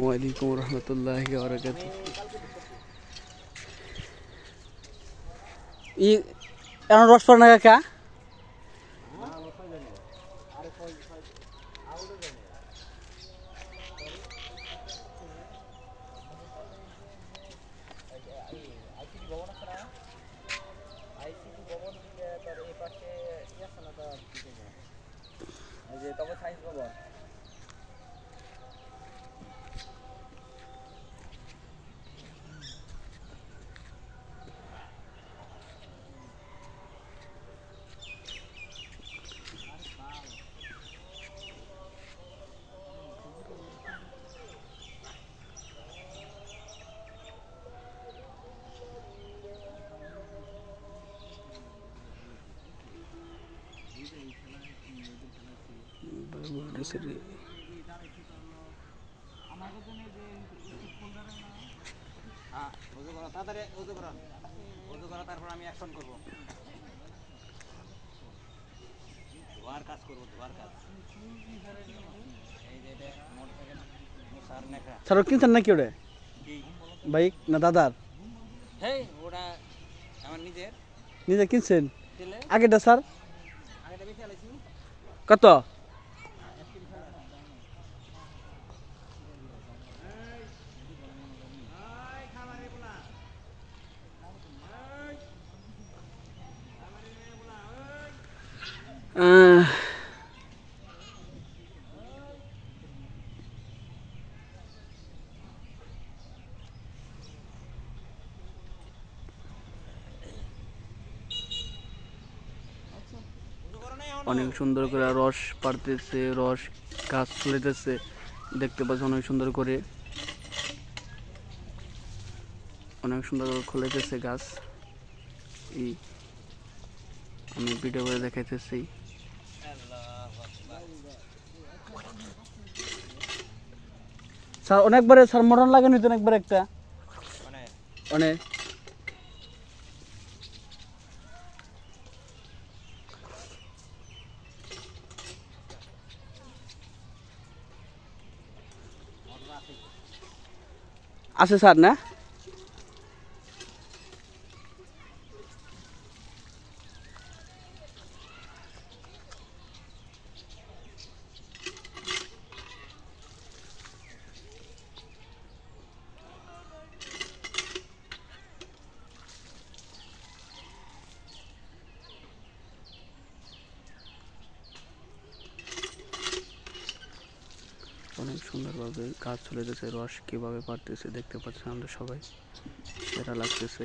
আসসালামু আলাইকুম রহমতুল্লাহি ওয়া বারাকাতুহু। এখন রস পড়ে না কাকা? তারপর আমি অ্যাকশন করব। ধোয়ার কাজ করব, ধোয়ার কাজ। এই যে এটা মোটরসাইকেল মুসার নেকা। স্যার কিনছেন নাকি ওটা? কি বাইক না দাদার? হেই ওটা আমার নিজের। নিজে কিনছেন? দিলে আগেটা স্যার আগেটা বেশি আলাইছি। কত? অনেক সুন্দর করে রস পাড়তেছে, রস গাছ ফুলেতেছে, দেখতে পাচ্ছি অনেক সুন্দর করে, অনেক সুন্দর করে খুলেতেছে গাছ। এই আমি ভিডিও করে দেখাইতেছি। স্যার অনেকবারে স্যার মটন লাগানো হইতো অনেকবার একটা অনেক আছে স্যার না? অনেক সুন্দরভাবে গাছ চলে যাচ্ছে, রস কিভাবে পারতেছে দেখতে পাচ্ছেন আমরা সবাই, সেটা লাগতেছে।